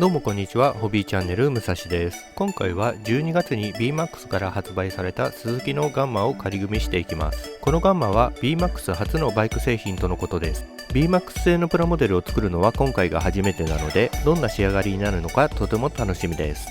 どうもこんにちは、ホビーチャンネルむさしです。今回は12月に BMAX から発売されたスズキのガンマを仮組みしていきます。このガンマは BMAX 初のバイク製品とのことです。BMAX 製のプラモデルを作るのは今回が初めてなので、どんな仕上がりになるのかとても楽しみです。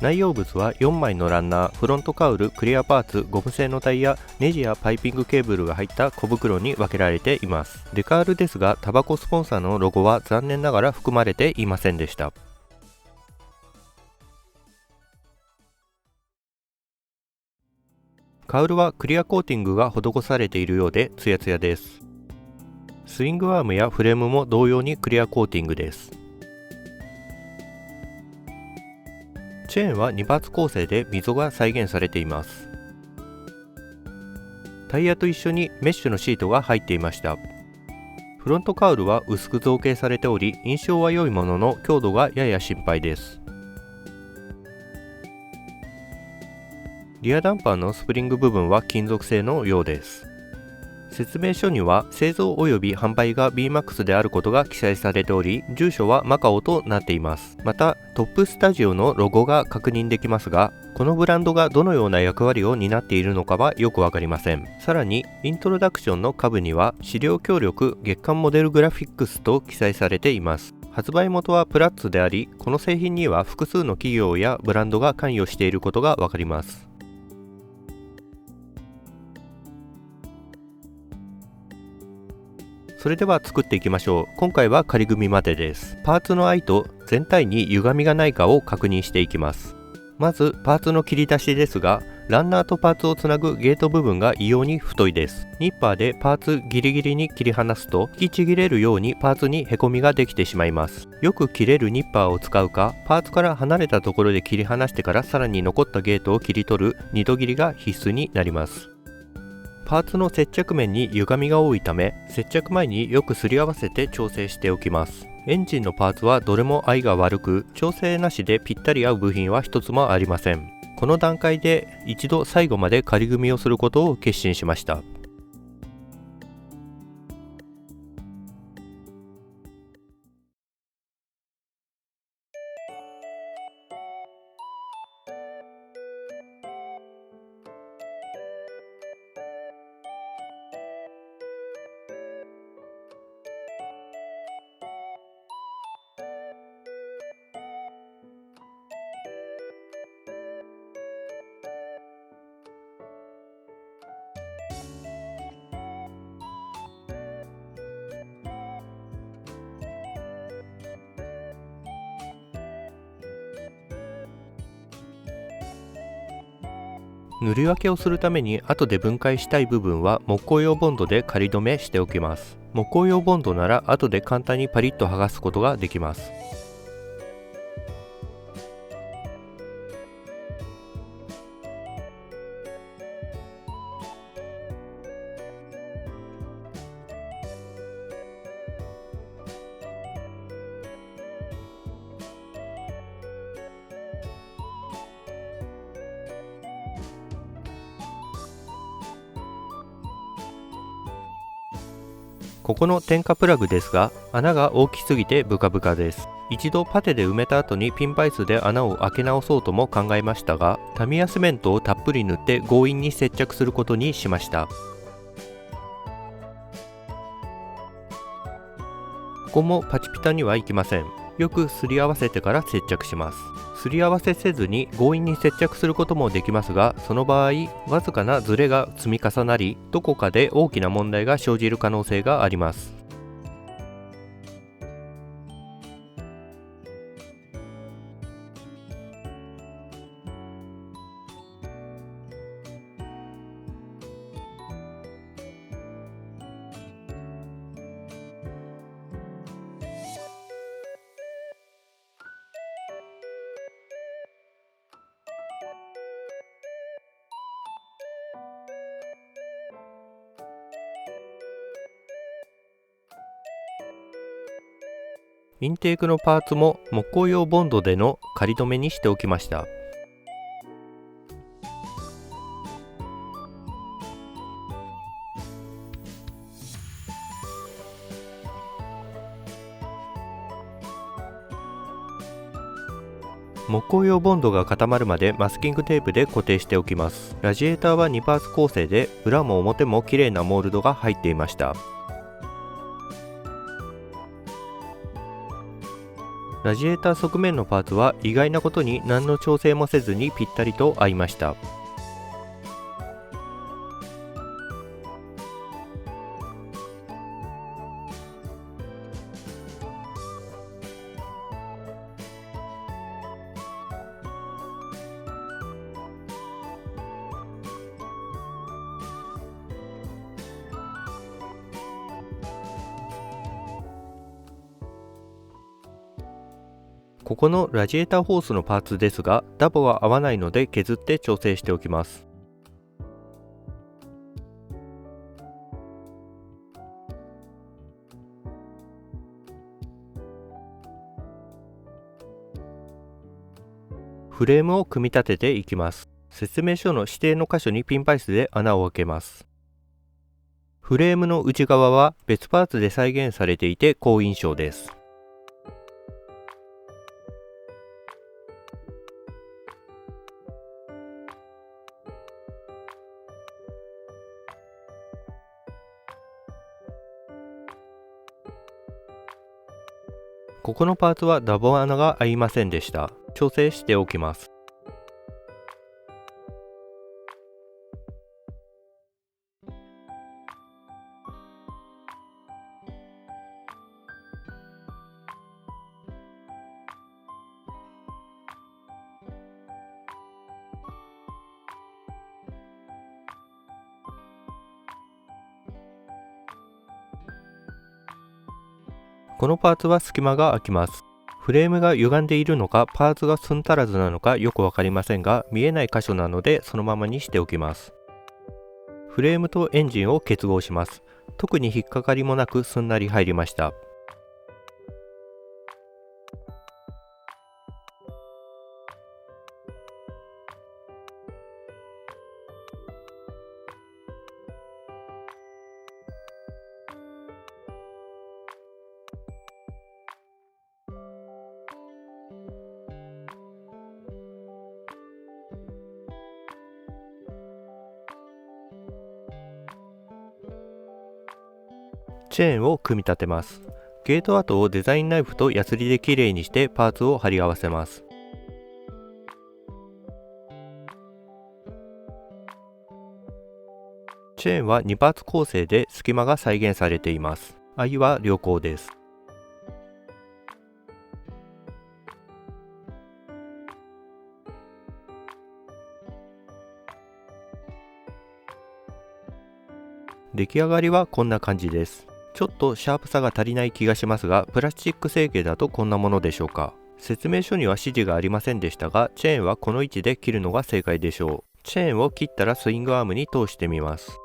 内容物は4枚のランナー、フロントカウル、クリアパーツ、ゴム製のタイヤ、ネジやパイピングケーブルが入った小袋に分けられています。デカールですが、タバコスポンサーのロゴは残念ながら含まれていませんでした。カウルはクリアコーティングが施されているようでツヤツヤです。スイングアームやフレームも同様にクリアコーティングです。チェーンは2パーツ構成で溝が再現されています。タイヤと一緒にメッシュのシートが入っていました。フロントカウルは薄く造形されており、印象は良いものの強度がやや心配です。リアダンパーのスプリング部分は金属製のようです。説明書には製造及び販売が BMAX であることが記載されており、住所はマカオとなっています。またトップスタジオのロゴが確認できますが、このブランドがどのような役割を担っているのかはよくわかりません。さらにイントロダクションの下部には資料協力月間モデルグラフィックスと記載されています。発売元はプラッツであり、この製品には複数の企業やブランドが関与していることがわかります。それでは作っていきましょう。今回は仮組みまでです。パーツの合と全体に歪みがないかを確認していきます。まずパーツの切り出しですが、ランナーとパーツをつなぐゲート部分が異様に太いです。ニッパーでパーツギリギリに切り離すと、引きちぎれるようにパーツにへこみができてしまいます。よく切れるニッパーを使うか、パーツから離れたところで切り離してからさらに残ったゲートを切り取る二度切りが必須になります。パーツの接着面に歪みが多いため、接着前によくすり合わせて調整しておきます。エンジンのパーツはどれも合いが悪く、調整なしでぴったり合う部品は一つもありません。この段階で一度最後まで仮組みをすることを決心しました。塗り分けをするために後で分解したい部分は木工用ボンドで仮止めしておきます。木工用ボンドなら後で簡単にパリッと剥がすことができます。ここの点火プラグですが、穴が大きすぎてブカブカです。一度パテで埋めた後にピンバイスで穴を開け直そうとも考えましたが、タミヤセメントをたっぷり塗って強引に接着することにしました。ここもパチピタにはいきません。よくすり合わせてから接着します。すり合わせせずに強引に接着することもできますが、その場合わずかなズレが積み重なり、どこかで大きな問題が生じる可能性があります。インテークのパーツも木工用ボンドでの仮止めにしておきました。木工用ボンドが固まるまでマスキングテープで固定しておきます。ラジエーターは2パーツ構成で、裏も表も綺麗なモールドが入っていました。ラジエーター側面のパーツは意外なことに何の調整もせずにぴったりと合いました。ここのラジエーターホースのパーツですが、ダボが合わないので削って調整しておきます。フレームを組み立てていきます。説明書の指定の箇所にピンパイスで穴を開けます。フレームの内側は別パーツで再現されていて好印象です。ここのパーツはダボ穴が合いませんでした。調整しておきます。このパーツは隙間が空きます。フレームが歪んでいるのかパーツが寸足らずなのかよくわかりませんが、見えない箇所なのでそのままにしておきます。フレームとエンジンを結合します。特に引っかかりもなくすんなり入りました。チェーンを組み立てます。ゲート跡をデザインナイフとヤスリできれいにしてパーツを貼り合わせます。チェーンは2パーツ構成で隙間が再現されています。合は良好です。出来上がりはこんな感じです。ちょっとシャープさが足りない気がしますが、プラスチック成形だとこんなものでしょうか。説明書には指示がありませんでしたが、チェーンはこの位置で切るのが正解でしょう。チェーンを切ったらスイングアームに通してみます。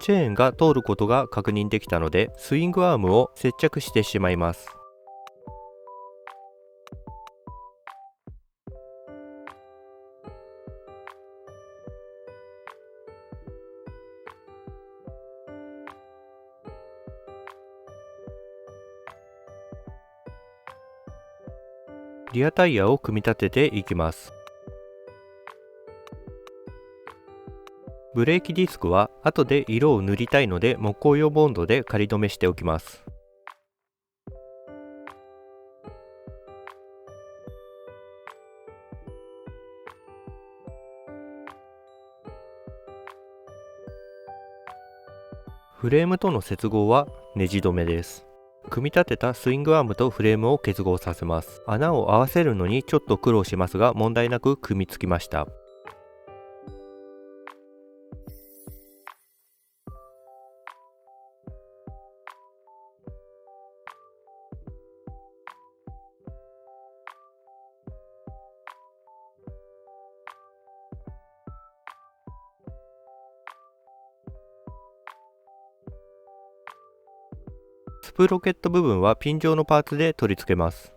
チェーンが通ることが確認できたので、スイングアームを接着してしまいます。リアタイヤを組み立てていきます。ブレーキディスクは後で色を塗りたいので木工用ボンドで仮止めしておきます。フレームとの接合はネジ止めです。組み立てたスイングアームとフレームを結合させます。穴を合わせるのにちょっと苦労しますが問題なく組み付きました。スプロケット部分はピン状のパーツで取り付けます。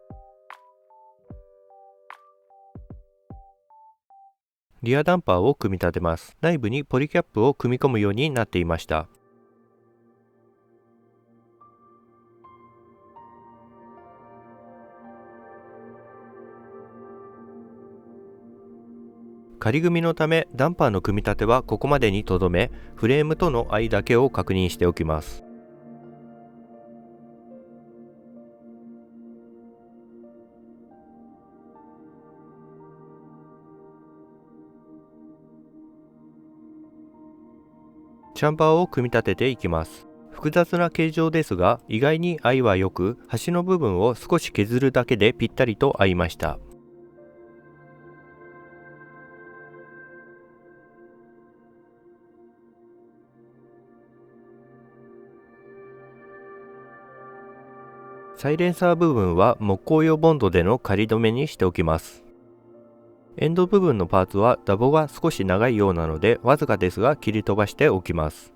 リアダンパーを組み立てます。内部にポリキャップを組み込むようになっていました。仮組みのためダンパーの組み立てはここまでにとどめ、フレームとの間だけを確認しておきます。チャンバーを組み立てていきます。複雑な形状ですが、意外に合いは良く、端の部分を少し削るだけでぴったりと合いました。サイレンサー部分は木工用ボンドでの仮止めにしておきます。エンド部分のパーツはダボが少し長いようなので、わずかですが切り飛ばしておきます。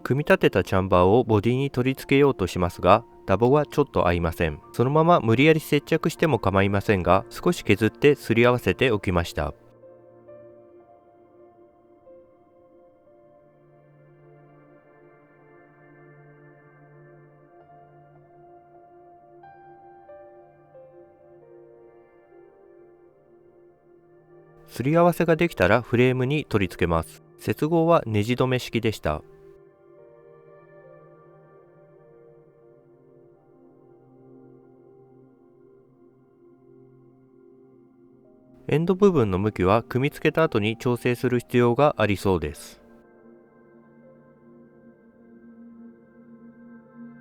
組み立てたチャンバーをボディに取り付けようとしますが、ダボはちょっと合いません。そのまま無理やり接着しても構いませんが、少し削ってすり合わせておきました。すり合わせができたらフレームに取り付けます。接合はネジ止め式でした。エンド部分の向きは組み付けた後に調整する必要がありそうです。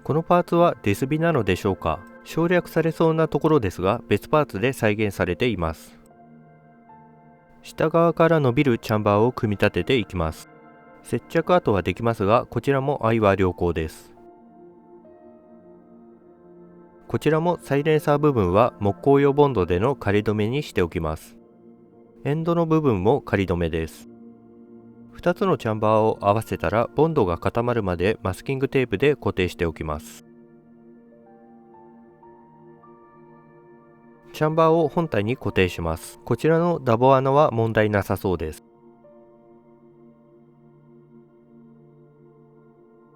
このパーツはデスビなのでしょうか。省略されそうなところですが、別パーツで再現されています。下側から伸びるチャンバーを組み立てていきます。接着跡はできますが、こちらも合いは良好です。こちらもサイレンサー部分は木工用ボンドでの仮止めにしておきます。エンドの部分も仮止めです。2つのチャンバーを合わせたらボンドが固まるまでマスキングテープで固定しておきます。チャンバーを本体に固定します。こちらのダボ穴は問題なさそうです。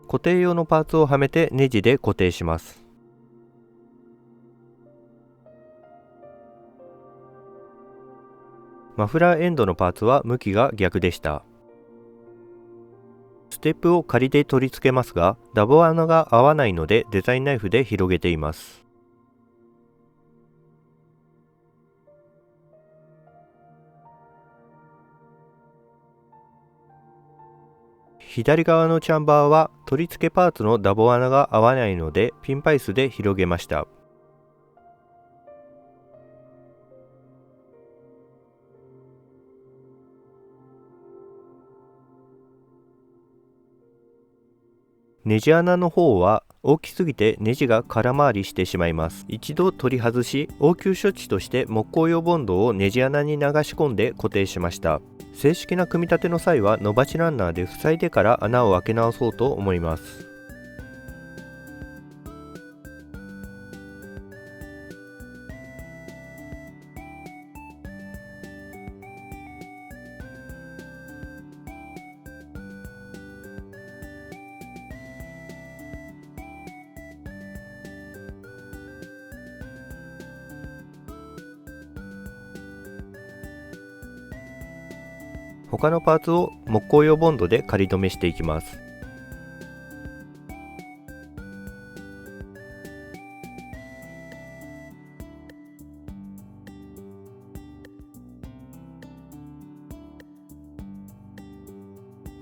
固定用のパーツをはめてネジで固定します。マフラーエンドのパーツは向きが逆でした。ステップを仮で取り付けますが、ダボ穴が合わないのでデザインナイフで広げています。左側のチャンバーは取り付けパーツのダボ穴が合わないのでピンパイスで広げました。ネジ穴の方は大きすぎてネジが空回りしてしまいます。一度取り外し、応急処置として木工用ボンドをネジ穴に流し込んで固定しました。正式な組み立ての際は伸ばしランナーで塞いでから穴を開け直そうと思います。他のパーツを木工用ボンドで仮止めしていきます。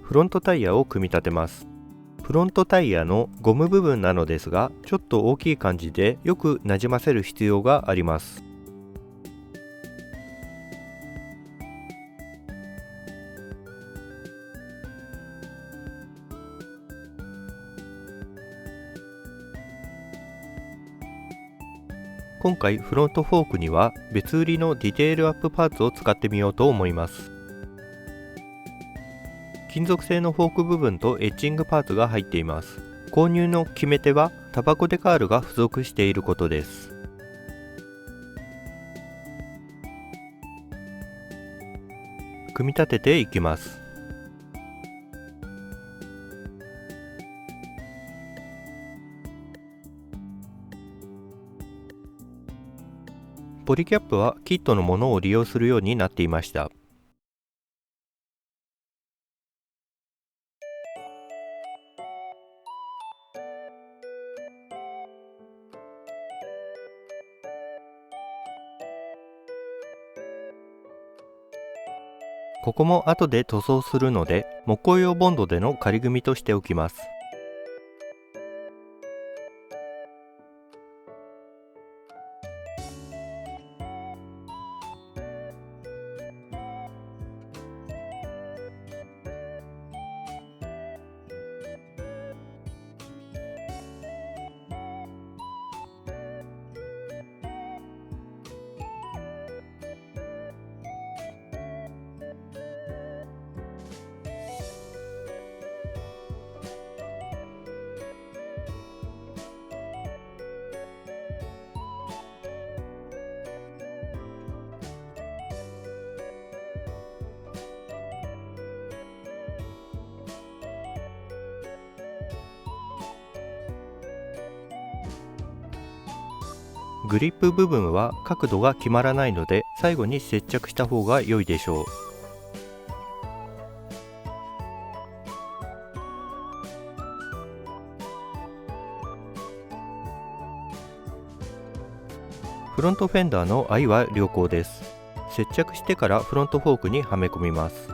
フロントタイヤを組み立てます。フロントタイヤのゴム部分なのですが、ちょっと大きい感じでよくなじませる必要があります。今回フロントフォークには別売りのディテールアップパーツを使ってみようと思います。金属製のフォーク部分とエッチングパーツが入っています。購入の決め手はタバコデカールが付属していることです。組み立てていきます。ポリキャップはキットのものを利用するようになっていました。ここも後で塗装するので木工用ボンドでの仮組みとしておきます。グリップ部分は角度が決まらないので最後に接着した方が良いでしょう。フロントフェンダーの合は良好です。接着してからフロントフォークにはめ込みます。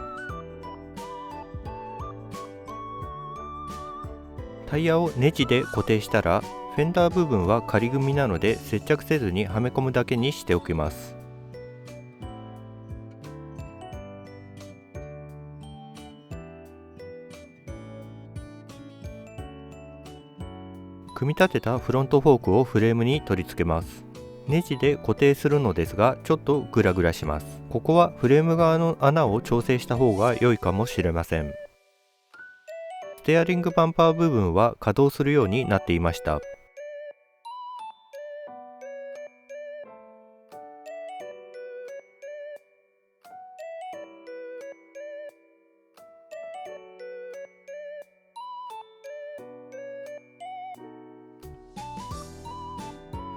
タイヤをネジで固定したらフェンダー部分は仮組みなので接着せずにはめ込むだけにしておきます。組み立てたフロントフォークをフレームに取り付けます。ネジで固定するのですがちょっとグラグラします。ここはフレーム側の穴を調整した方が良いかもしれません。ステアリングバンパー部分は稼働するようになっていました。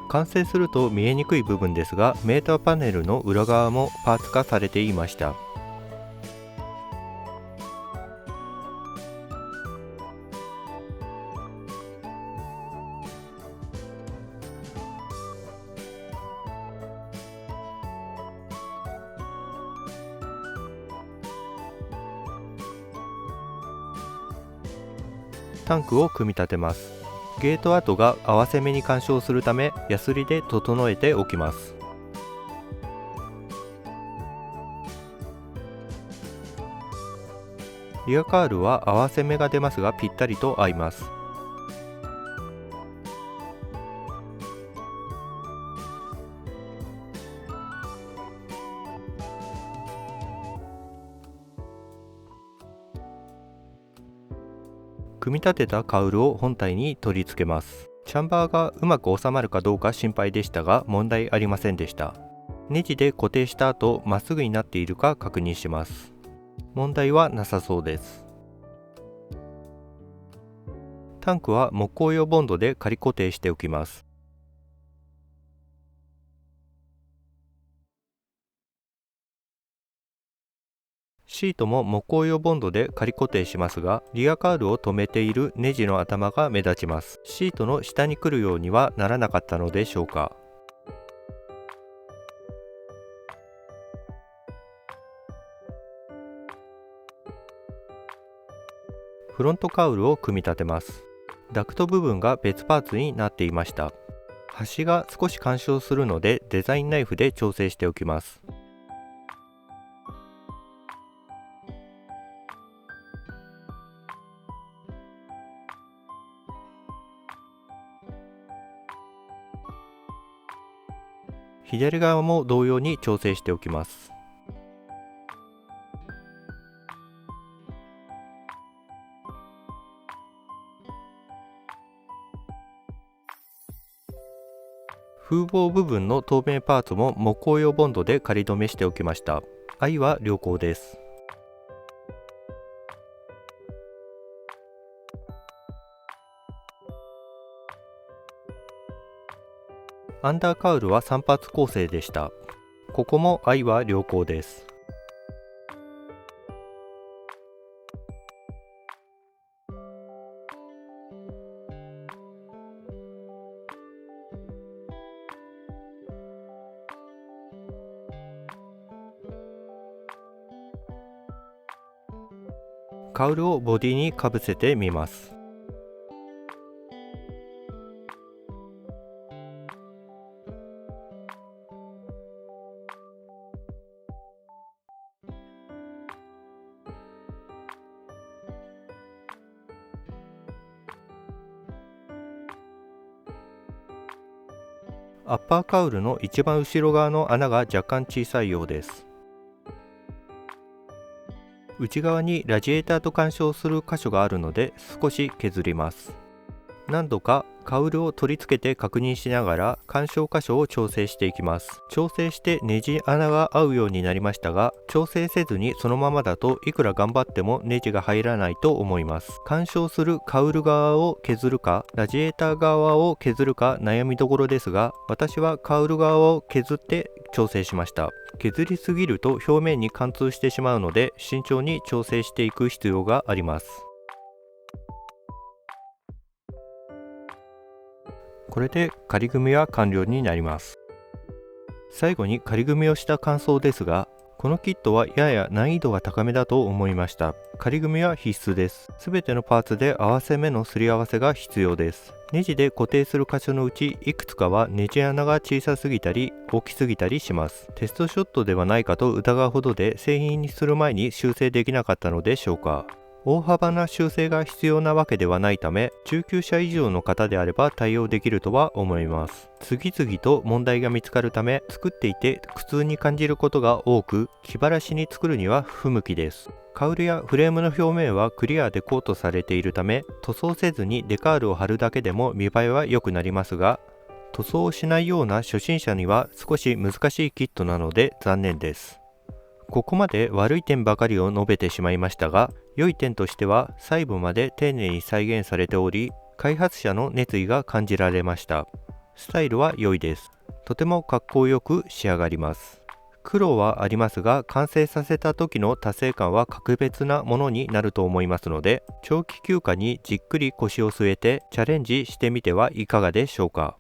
完成すると見えにくい部分ですが、メーターパネルの裏側もパーツ化されていました。タンクを組み立てます。ゲート跡が合わせ目に干渉するためヤスリで整えておきます。リアカールは合わせ目が出ますがぴったりと合います。組み立てたカウルを本体に取り付けます。チャンバーがうまく収まるかどうか心配でしたが問題ありませんでした。ネジで固定した後まっすぐになっているか確認します。問題はなさそうです。タンクは木工用ボンドで仮固定しておきます。シートも木工用ボンドで仮固定しますが、リアカールを留めているネジの頭が目立ちます。シートの下に来るようにはならなかったのでしょうか。フロントカウルを組み立てます。ダクト部分が別パーツになっていました。端が少し干渉するのでデザインナイフで調整しておきます。左側も同様に調整しておきます。風防部分の透明パーツも木工用ボンドで仮止めしておきました。愛は良好です。アンダーカウルは3発構成でした。ここも愛は良好です。カウルをボディにかぶせてみます。アッパーカウルの一番後ろ側の穴が若干小さいようです。内側にラジエーターと干渉する箇所があるので少し削ります。何度かカウルを取り付けて確認しながら干渉箇所を調整していきます。調整してネジ穴が合うようになりましたが、調整せずにそのままだといくら頑張ってもネジが入らないと思います。干渉するカウル側を削るかラジエーター側を削るか悩みどころですが、私はカウル側を削って調整しました。削りすぎると表面に貫通してしまうので慎重に調整していく必要があります。これで仮組みは完了になります。最後に仮組みをした感想ですが、このキットはやや難易度が高めだと思いました。仮組みは必須です。すべてのパーツで合わせ目のすり合わせが必要です。ネジで固定する箇所のうちいくつかはネジ穴が小さすぎたり大きすぎたりします。テストショットではないかと疑うほどで製品にする前に修正できなかったのでしょうか。大幅な修正が必要なわけではないため、中級者以上の方であれば対応できるとは思います。次々と問題が見つかるため、作っていて苦痛に感じることが多く、気晴らしに作るには不向きです。カウルやフレームの表面はクリアでコートされているため、塗装せずにデカールを貼るだけでも見栄えは良くなりますが、塗装をしないような初心者には少し難しいキットなので残念です。ここまで悪い点ばかりを述べてしまいましたが、良い点としては細部まで丁寧に再現されており、開発者の熱意が感じられました。スタイルは良いです。とてもかっこよく仕上がります。苦労はありますが、完成させた時の達成感は格別なものになると思いますので、長期休暇にじっくり腰を据えてチャレンジしてみてはいかがでしょうか。